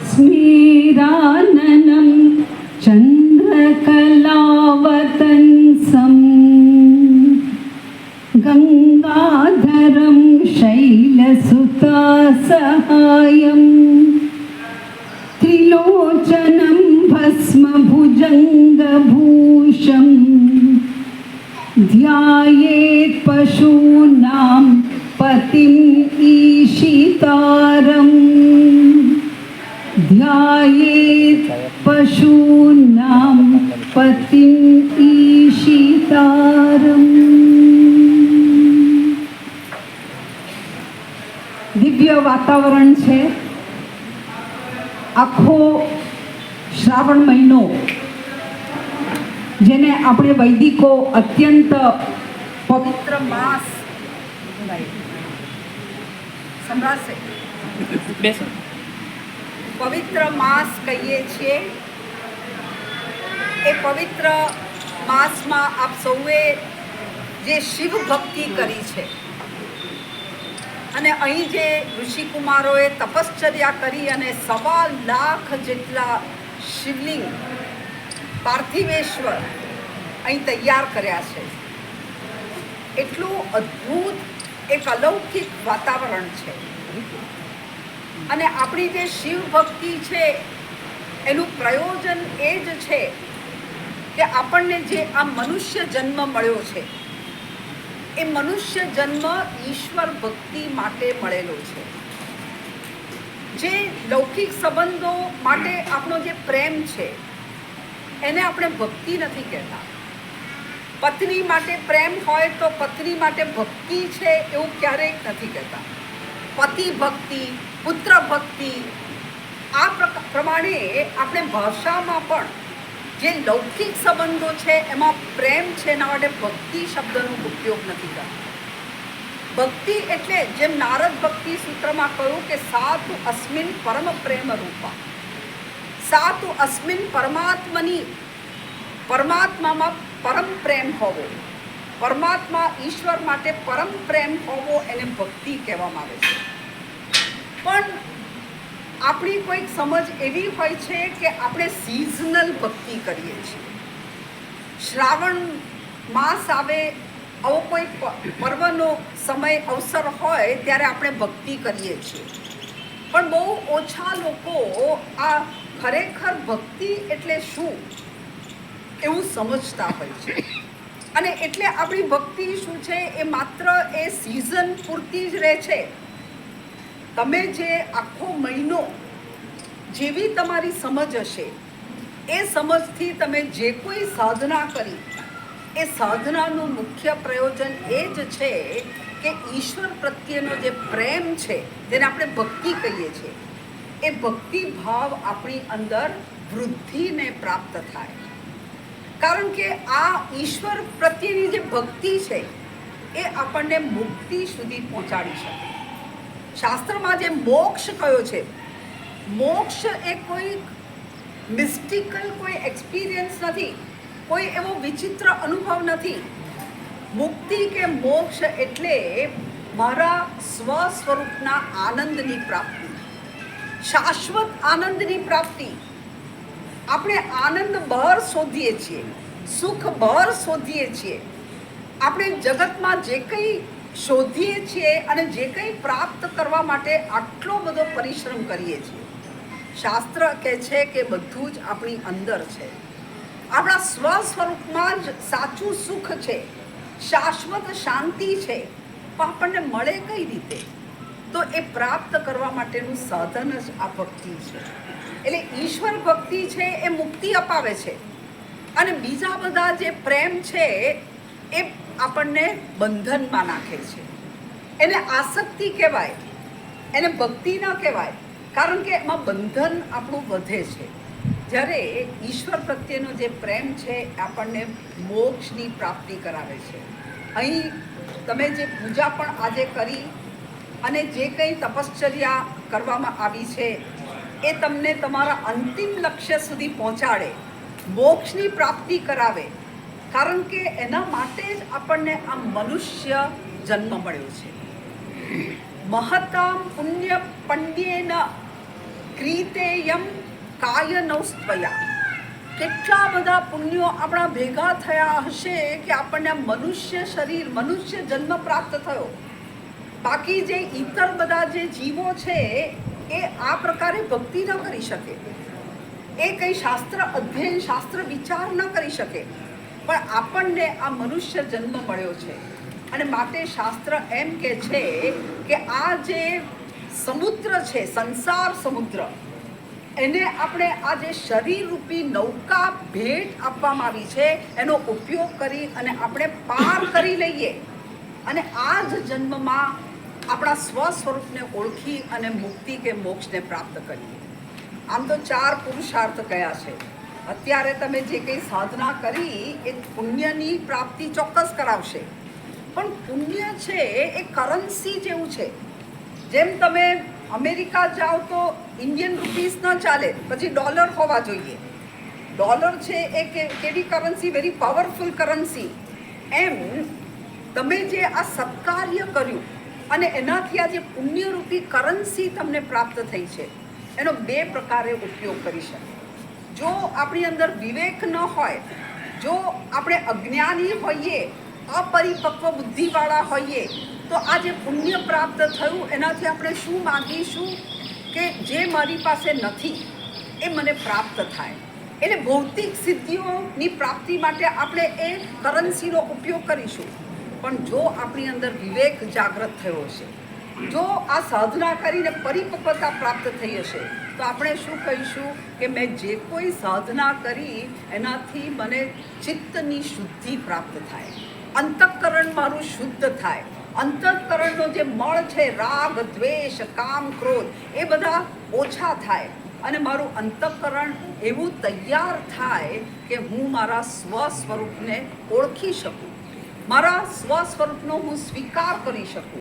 स्मेराननं चन्द्रकलावतंसं गंगाधरं शैलसुतासहायं त्रिलोचनं भस्मभुजङ्गभूषं ध्यायेत् पशूनां पतिम् ईशितारम् ध्यायेत् पशूनां पतिम् ईशितारम्। દિવ્ય વાતાવરણ છે. આખો શ્રાવણ મહિનો જેને આપણે વૈદિકો અત્યંત પવિત્ર માસ સંભળાશે પવિત્ર માસ કહીએ છીએ. એ પવિત્ર માસમાં આપ સૌએ જે શિવ ભક્તિ કરી છે અને અહીં જે ઋષિકુમારોએ તપશ્ચર્યા કરી અને 1.25 લાખ જેટલા શિવલિંગ પાર્થિવેશ્વર અહીં તૈયાર કર્યા છે. એટલું અદ્ભુત એક અલૌકિક વાતાવરણ છે. અને આપણી જે શિવ ભક્તિ છે એનું પ્રયોજન એ જ છે કે આપણને જે આ મનુષ્ય જન્મ મળ્યો છે એ મનુષ્ય જન્મ ઈશ્વર ભક્તિ માટે મળેલો છે. જે લૌકિક સંબંધો માટે આપણો જે પ્રેમ છે એને આપણે ભક્તિ નથી કહેતા. પત્ની માટે પ્રેમ હોય તો પત્ની માટે ભક્તિ છે એવું ક્યારેય નથી કહેતા. પતિ ભક્તિ, પુત્ર ભક્તિ, આ પ્રમાણે આપણે ભાષામાં પણ જે લૌકિક સંબંધો છે એમાં પ્રેમ છે એના માટે ભક્તિ શબ્દનો ઉપયોગ નથી કરતા. ભક્તિ એટલે જેમ નારદ ભક્તિ સૂત્રમાં કહ્યું કે સાતુ અસ્મિન પરમ પ્રેમ રૂપા, સાતુ અસ્મિન પરમાત્મામાં પરમ પ્રેમ હોવો, પરમાત્મા ઈશ્વર માટે પરમ પ્રેમ હોવો એને ભક્તિ કહેવામાં આવે છે. પણ આપણી કોઈક સમજ એવી હોય છે કે આપણે સિઝનલ ભક્તિ કરીએ છીએ. શ્રાવણ માસ આવે, આવો કોઈ પર્વનો સમય અવસર હોય ત્યારે આપણે ભક્તિ કરીએ છીએ. પણ બહુ ઓછા લોકો આ ખરેખર ભક્તિ એટલે શું એવું સમજતા હોય છે. અને એટલે આપણી ભક્તિ શું છે એ માત્ર એ સિઝન પૂરતી જ રહે છે. તમે જે આખો મહિનો જેવી તમારી સમજ હશે એ સમજથી તમે જે કોઈ સાધના કરી એ સાધનાનું મુખ્ય પ્રયોજન એ જ છે કે ઈશ્વર પ્રત્યેનો જે પ્રેમ છે જેને આપણે ભક્તિ કહીએ છીએ એ ભક્તિ ભાવ આપણી અંદર વૃદ્ધિને પ્રાપ્ત થાય. કારણ કે આ ઈશ્વર પ્રત્યેની જે ભક્તિ છે એ આપણને મુક્તિ સુધી પહોંચાડી શકે. શાસ્ત્રમાં જે મોક્ષ કયો છે, મોક્ષ એ કોઈ મિસ્ટિકલ કોઈ એક્સપિરિયન્સ નથી, કોઈ એવો વિચિત્ર અનુભવ નથી. મુક્તિ કે મોક્ષ એટલે મારા સ્વ સ્વરૂપના આનંદની પ્રાપ્તિ, શાશ્વત આનંદની પ્રાપ્તિ. આપણે આનંદ બહાર શોધીએ છીએ, સુખ બહાર શોધીએ છીએ. આપણે જગતમાં જે કંઈ શોધીએ છીએ અને જે કંઈ પ્રાપ્ત કરવા માટે આટલો બધો પરિશ્રમ કરીએ છીએ, શાસ્ત્ર કહે છે કે બધું જ આપણી અંદર છે. આપણા સ્વ સ્વરૂપમાં જ સાચું સુખ છે, શાશ્વત શાંતિ છે. પણ આપણને મળે કઈ રીતે? તો એ પ્રાપ્ત કરવા માટેનું સાધન જ આ ભક્તિ છે. એટલે ઈશ્વર ભક્તિ છે એ મુક્તિ અપાવે છે. અને બીજા બધા જે પ્રેમ છે એ આપણને બંધનમાં નાખે છે. એને આસક્તિ કહેવાય, એને ભક્તિ ન કહેવાય. કારણ કે એમાં બંધન આપણું વધે છે. જ્યારે ઈશ્વર પ્રત્યેનો જે પ્રેમ છે આપણને મોક્ષની પ્રાપ્તિ કરાવે છે. અહીં તમે જે પૂજા પણ આજે કરી અને જે કંઈ તપશ્ચર્યા કરવામાં આવી છે એ તમને તમારા અંતિમ લક્ષ્ય સુધી પહોંચાડે, મોક્ષની પ્રાપ્તિ કરાવે. કારણ કે એના માટે જ આપણને આ મનુષ્ય જન્મ મળ્યો છે. મહતામ પુણ્ય પંડ્યેન ક્રીતેયમ કાયનૌસ્ત્વયા. કેટલા બધા પુણ્યો આપણા ભેગા થયા હશે કે આપણને મનુષ્ય શરીર, મનુષ્ય જન્મ પ્રાપ્ત થયો. બાકી જે ઇતર બધા જે જીવો છે એ આ પ્રકારે ભક્તિ ન કરી શકે, એ કંઈ શાસ્ત્ર અધ્યયન, શાસ્ત્ર વિચાર ન કરી શકે. પણ આપણને આ મનુષ્ય જન્મ મળ્યો છે અને માટે શાસ્ત્ર એમ કે છે કે આ જે સમુદ્ર છે, સંસાર સમુદ્ર, એને આપણે આ જે શરીર રૂપી નૌકા ભેટ આપવામાં આવી છે એનો ઉપયોગ કરી અને આપણે પાર કરી લઈએ અને આ જ જન્મમાં આપણા સ્વ સ્વરૂપને ઓળખી અને મુક્તિ કે મોક્ષને પ્રાપ્ત કરીએ. આમ તો 4 પુરુષાર્થ કયા છે. અત્યારે તમે જે કંઈ સાધના કરી એ પુણ્યની પ્રાપ્તિ ચોક્કસ કરાવશે, પણ પુણ્ય છે એ કરન્સી જેવું છે. જેમ તમે અમેરિકા જાઓ તો ઇન્ડિયન રૂપીસ ન ચાલે, પછી ડોલર હોવા જોઈએ. ડોલર છે એ કેવી કરન્સી, વેરી પાવરફુલ કરન્સી. એમ તમે જે આ સત્કાર્ય કર્યું અને એનાથી આ જે પુણ્યરૂપી કરન્સી તમને પ્રાપ્ત થઈ છે એનો 2 પ્રકારે ઉપયોગ કરી શકે. જો આપણી અંદર વિવેક ન હોય, જો આપણે અજ્ઞાની હોઈએ, અપરિપક્વ બુદ્ધિવાળા હોઈએ, તો આ જે પુણ્ય પ્રાપ્ત થયું એનાથી આપણે શું માગીશું કે જે મારી પાસે નથી એ મને પ્રાપ્ત થાય. એટલે ભૌતિક સિદ્ધિઓની પ્રાપ્તિ માટે આપણે એ કરન્સીનો ઉપયોગ કરીશું. પણ જો આપણી અંદર વિવેક જાગૃત થયો હશે, જો આ સાધના કરીને પરિપક્વતા પ્રાપ્ત થઈ હશે, તો આપણે શું કહીશું કે મેં જે કોઈ સાધના કરી એનાથી મને ચિત્તની શુદ્ધિ પ્રાપ્ત થાય, અંતઃકરણ મારું શુદ્ધ થાય, અંતઃકરણનો જે મળ છે, રાગ, દ્વેષ, કામ, ક્રોધ, એ બધા ઓછા થાય અને મારું અંતઃકરણ એવું તૈયાર થાય કે હું મારા સ્વ સ્વરૂપને ઓળખી શકું, મારા સ્વ સ્વરૂપનો હું સ્વીકાર કરી શકું.